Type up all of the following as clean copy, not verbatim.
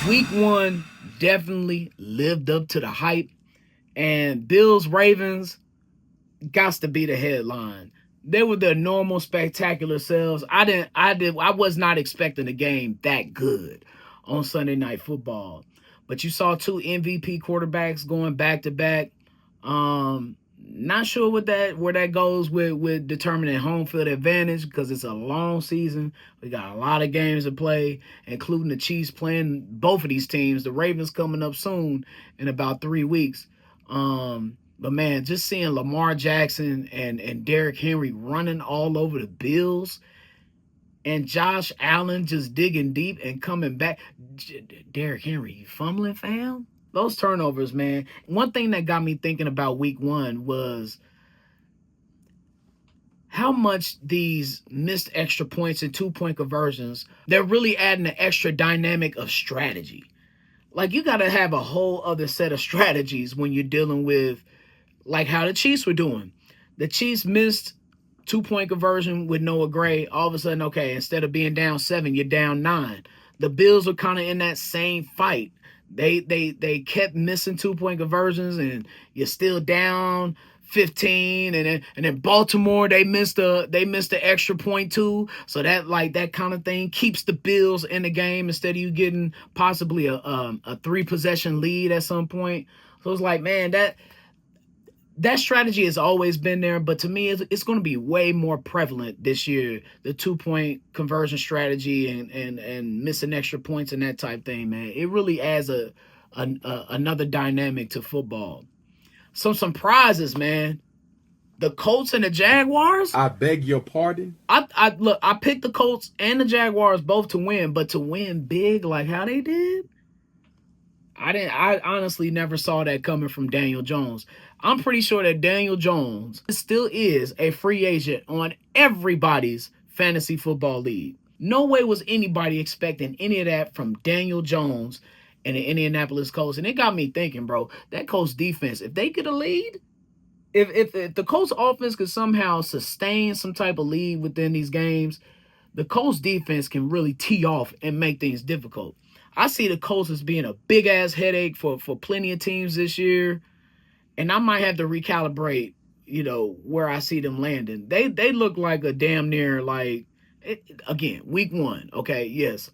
Week 1 definitely lived up to the hype, and Bills Ravens got to be the headline. They were their normal spectacular selves. I was not expecting a game that good on Sunday Night Football. But you saw two MVP quarterbacks going back to back. Not sure where that goes with determining home field advantage, because it's a long season. We got a lot of games to play, including the Chiefs playing both of these teams. The Ravens coming up soon in about 3 weeks. But man, just seeing Lamar Jackson and Derrick Henry running all over the Bills, and Josh Allen just digging deep and coming back. Derrick Henry, you fumbling, fam? Those turnovers, man. One thing that got me thinking about week 1 was how much these missed extra points and 2-point conversions, they're really adding an extra dynamic of strategy. Like, you got to have a whole other set of strategies when you're dealing with, like, how the Chiefs were doing. The Chiefs missed 2-point conversion with Noah Gray. All of a sudden, okay, instead of being down 7, you're down 9. The Bills were kind of in that same fight. They kept missing 2-point conversions, and you're still down 15. And then Baltimore, they missed the extra point too. So that kind of thing keeps the Bills in the game instead of you getting possibly a 3-possession lead at some point. So it's like, man, that strategy has always been there, but to me, it's going to be way more prevalent this year. The 2-point conversion strategy and missing extra points and that type thing, man. It really adds another dynamic to football. Some prizes, man. The Colts and the Jaguars. I beg your pardon? I picked the Colts and the Jaguars both to win, but to win big like how they did, I honestly never saw that coming from Daniel Jones. I'm pretty sure that Daniel Jones still is a free agent on everybody's fantasy football league. No way was anybody expecting any of that from Daniel Jones and the Indianapolis Colts. And it got me thinking, bro, that Colts defense, if they get a lead, if the Colts offense could somehow sustain some type of lead within these games, the Colts defense can really tee off and make things difficult. I see the Colts as being a big-ass headache for plenty of teams this year, and I might have to recalibrate, where I see them landing. They look like a damn near, like, again, week 1, okay, yes.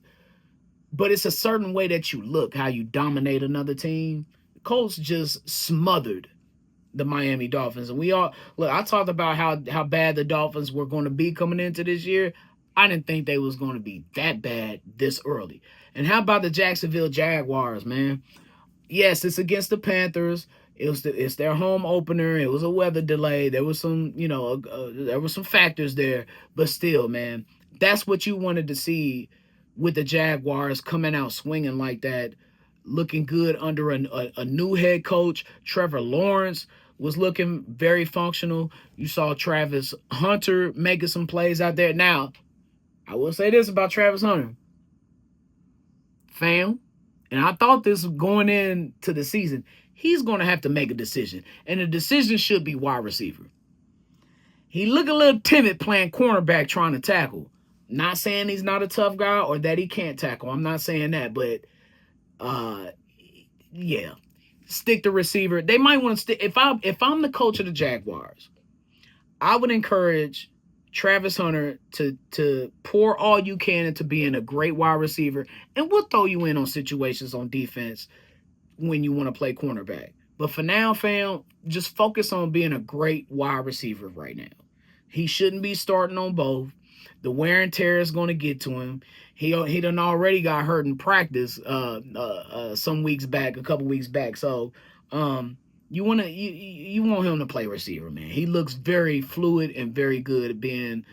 But it's a certain way that you look, how you dominate another team. The Colts just smothered the Miami Dolphins. And I talked about how bad the Dolphins were going to be coming into this year. I didn't think they was going to be that bad this early. And how about the Jacksonville Jaguars, man? Yes, it's against the Panthers. It's their home opener. It was a weather delay. There was some, there were some factors there. But still, man, that's what you wanted to see with the Jaguars coming out swinging like that, looking good under a new head coach. Trevor Lawrence was looking very functional. You saw Travis Hunter making some plays out there. Now, I will say this about Travis Hunter. Fam, and I thought this going into the season, he's going to have to make a decision. And the decision should be wide receiver. He looked a little timid playing cornerback trying to tackle. Not saying he's not a tough guy or that he can't tackle. I'm not saying that, but yeah, stick to receiver. They might want to stick. If I'm the coach of the Jaguars, I would encourage Travis Hunter to pour all you can into being a great wide receiver, and we'll throw you in on situations on defense when you want to play cornerback. But for now, fam, just focus on being a great wide receiver right now. He shouldn't be starting on both. The wear and tear is going to get to him. He done already got hurt in practice some weeks back, a couple weeks back. So you want him to play receiver, man. He looks very fluid and very good at being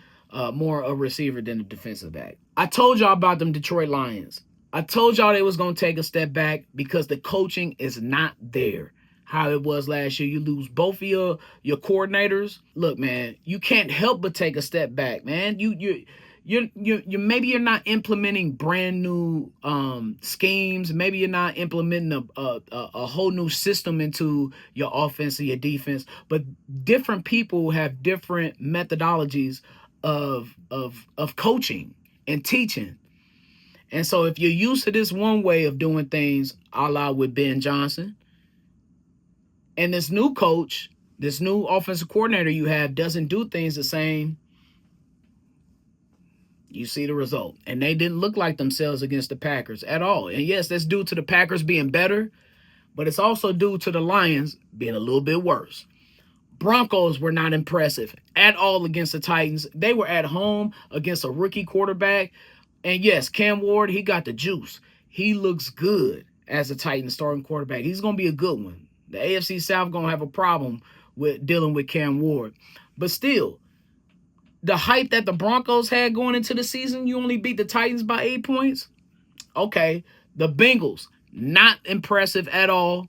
more a receiver than a defensive back. I told y'all about them Detroit Lions. I told y'all they was going to take a step back because the coaching is not there. How it was last year. You lose both of your coordinators. Look, man, you can't help but take a step back, man. You maybe you're not implementing brand new schemes. Maybe you're not implementing a whole new system into your offense or your defense. But different people have different methodologies of coaching and teaching. And so if you're used to this one way of doing things, a la with Ben Johnson, and this new coach, this new offensive coordinator you have doesn't do things the same, you see the result. And they didn't look like themselves against the Packers at all. And yes, that's due to the Packers being better, but it's also due to the Lions being a little bit worse. Broncos were not impressive at all against the Titans. They were at home against a rookie quarterback. And yes, Cam Ward, he got the juice. He looks good as a Titans starting quarterback. He's going to be a good one. The AFC South going to have a problem with dealing with Cam Ward. But still, the hype that the Broncos had going into the season, you only beat the Titans by 8 points? Okay. The Bengals, not impressive at all.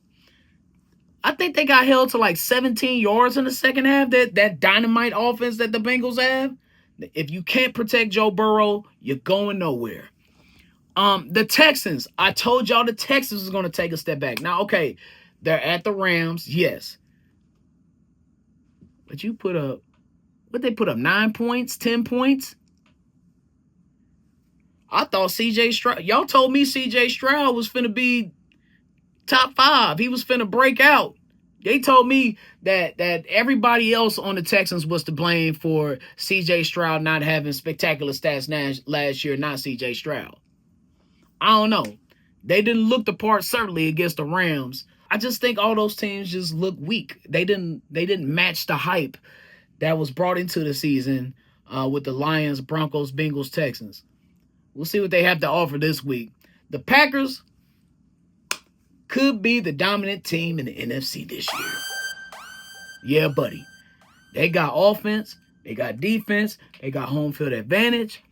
I think they got held to like 17 yards in the second half, that dynamite offense that the Bengals have. If you can't protect Joe Burrow, you're going nowhere. The Texans, I told y'all the Texans was going to take a step back. Now, okay, they're at the Rams, yes. But you put up, what they put up, 9 points, 10 points? I thought C.J. Stroud, y'all told me C.J. Stroud was finna be top 5. He was finna break out. They told me that everybody else on the Texans was to blame for C.J. Stroud not having spectacular stats last year, not C.J. Stroud. I don't know. They didn't look the part, certainly, against the Rams. I just think all those teams just look weak. They didn't match the hype that was brought into the season with the Lions, Broncos, Bengals, Texans. We'll see what they have to offer this week. The Packers could be the dominant team in the NFC this year. Yeah, buddy. They got offense, they got defense, they got home field advantage,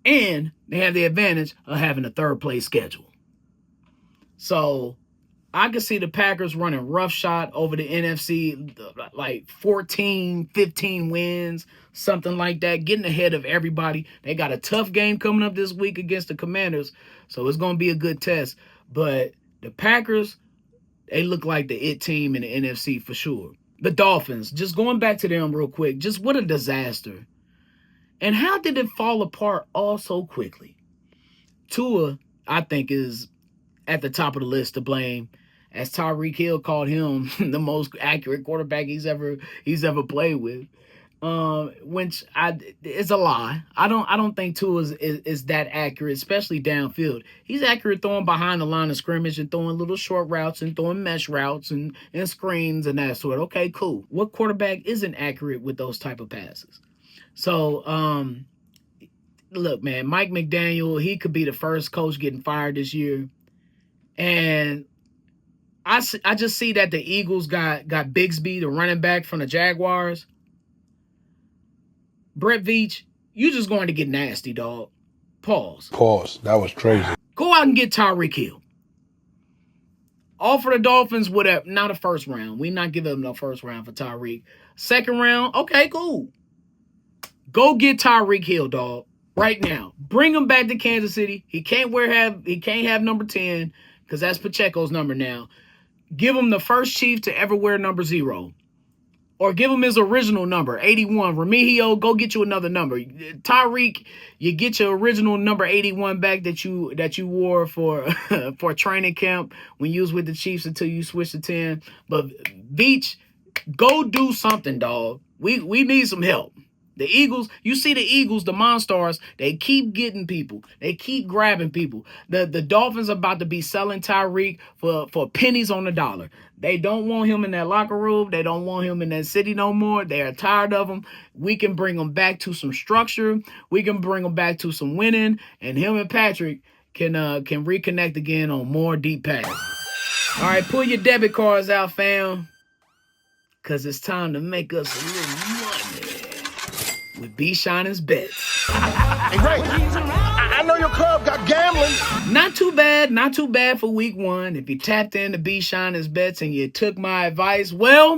and they have the advantage of having a third-place schedule. So I could see the Packers running roughshod over the NFC, like 14, 15 wins, something like that, getting ahead of everybody. They got a tough game coming up this week against the Commanders, so it's going to be a good test. But the Packers, they look like the it team in the NFC for sure. The Dolphins, just going back to them real quick, just what a disaster. And how did it fall apart all so quickly? Tua, I think, is at the top of the list to blame, as Tyreek Hill called him the most accurate quarterback he's ever played with. Which it's a lie. I don't think Tua is that accurate, especially downfield. He's accurate throwing behind the line of scrimmage and throwing little short routes and throwing mesh routes and screens and that sort. Okay, cool. What quarterback isn't accurate with those type of passes? So, look, man, Mike McDaniel, he could be the first coach getting fired this year. And I just see that the Eagles got Bigsby, the running back from the Jaguars. Brett Veach, you just going to get nasty, dog. Pause. That was crazy. Go out and get Tyreek Hill. Offer the Dolphins whatever. Not a first round. We're not giving them no first round for Tyreek. Second round, okay, cool. Go get Tyreek Hill, dog. Right now. Bring him back to Kansas City. He can't have number 10 because that's Pacheco's number now. Give him the first Chief to ever wear number 0. Or give him his original number, 81. Remigio, go get you another number. Tyreek, you get your original number 81 back that you wore for for training camp when you was with the Chiefs until you switched to 10. But Veach, go do something, dog. We need some help. The Eagles, you see the Eagles, the Monstars, they keep getting people. They keep grabbing people. The Dolphins are about to be selling Tyreek for pennies on the dollar. They don't want him in that locker room. They don't want him in that city no more. They are tired of him. We can bring him back to some structure. We can bring him back to some winning. And him and Patrick can reconnect again on more deep passes. All right, pull your debit cards out, fam. Because it's time to make us a little money with SHYNIN'S BET. Hey, Ray, I know your club got gambling. Not too bad for week 1. If you tapped into SHYNIN'S BETs and you took my advice, well,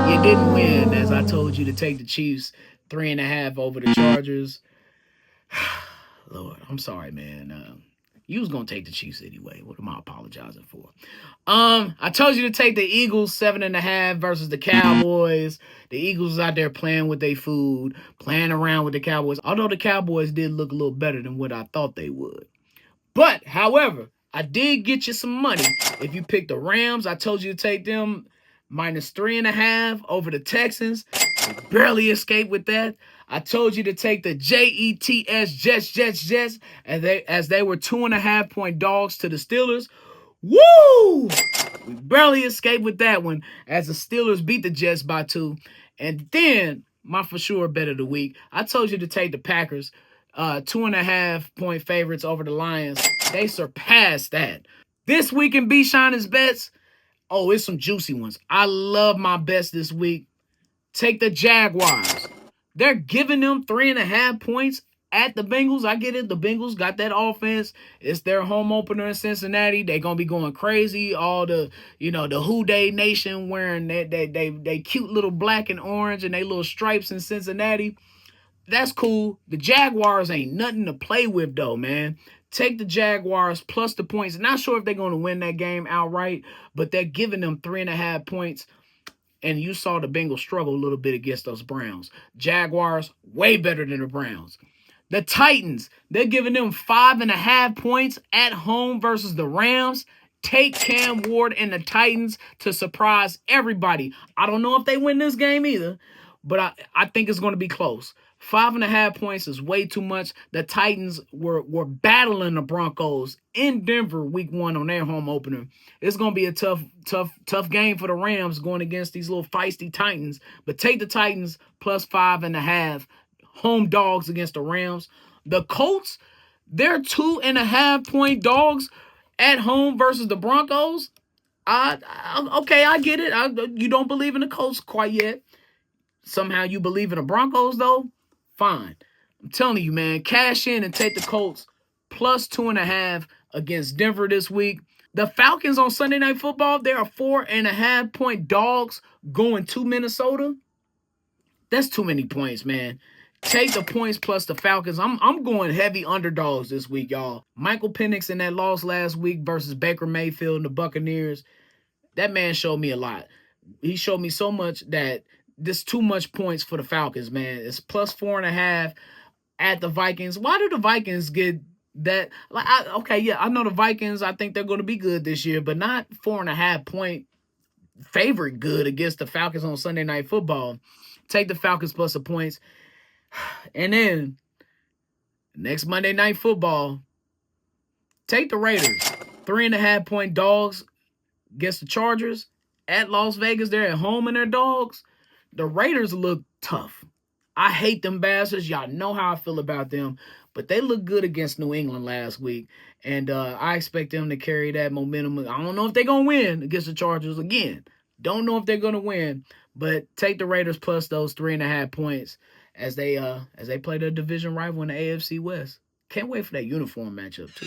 you didn't win, as I told you to take the Chiefs 3.5 over the Chargers. Lord, I'm sorry, man. You was gonna take the Chiefs anyway. What am I apologizing for? I told you to take the Eagles 7.5 versus the Cowboys. The Eagles is out there playing with their food, playing around with the Cowboys. Although the Cowboys did look a little better than what I thought they would. But, however, I did get you some money. If you picked the Rams, I told you to take them -3.5 over the Texans. They barely escaped with that. I told you to take the Jets, as they were 2.5-point dogs to the Steelers. Woo! We barely escaped with that one as the Steelers beat the Jets by 2. And then, my for sure bet of the week, I told you to take the Packers, 2.5-point favorites over the Lions. They surpassed that. This week in SHYNIN'S Bets, oh, it's some juicy ones. I love my bets this week. Take the Jaguars. They're giving them 3.5 points at the Bengals. I get it. The Bengals got that offense. It's their home opener in Cincinnati. They're going to be going crazy. All the, the Who Day Nation wearing they cute little black and orange and they little stripes in Cincinnati. That's cool. The Jaguars ain't nothing to play with, though, man. Take the Jaguars plus the points. Not sure if they're going to win that game outright, but they're giving them 3.5 points. And you saw the Bengals struggle a little bit against those Browns. Jaguars, way better than the Browns. The Titans, they're giving them 5.5 points at home versus the Rams. Take Cam Ward and the Titans to surprise everybody. I don't know if they win this game either, but I think it's going to be close. 5.5 points is way too much. The Titans were battling the Broncos in Denver week 1 on their home opener. It's going to be a tough game for the Rams going against these little feisty Titans. But take the Titans plus 5.5 home dogs against the Rams. The Colts, they're 2.5-point dogs at home versus the Broncos. Okay, I get it. You don't believe in the Colts quite yet. Somehow you believe in the Broncos, though? Fine. I'm telling you, man, cash in and take the Colts plus 2.5 against Denver this week. The Falcons on Sunday Night Football, they are 4.5-point dogs going to Minnesota. That's too many points, man. Take the points plus the Falcons. I'm going heavy underdogs this week, y'all. Michael Penix in that loss last week versus Baker Mayfield and the Buccaneers, that man showed me a lot. He showed me so much that this too much points for the Falcons, man. It's plus 4.5 at the Vikings. Why do the Vikings get that? I know the Vikings, I think they're going to be good this year, but not 4.5-point favorite good against the Falcons on Sunday Night Football. Take the Falcons plus the points. And then, next Monday Night Football, take the Raiders. 3.5-point dogs against the Chargers at Las Vegas. They're at home and they're dogs. The Raiders look tough. I hate them bastards. Y'all know how I feel about them. But they look good against New England last week. And I expect them to carry that momentum. I don't know if they're going to win against the Chargers again. Don't know if they're going to win. But take the Raiders plus those 3.5 points as they play their division rival in the AFC West. Can't wait for that uniform matchup, too.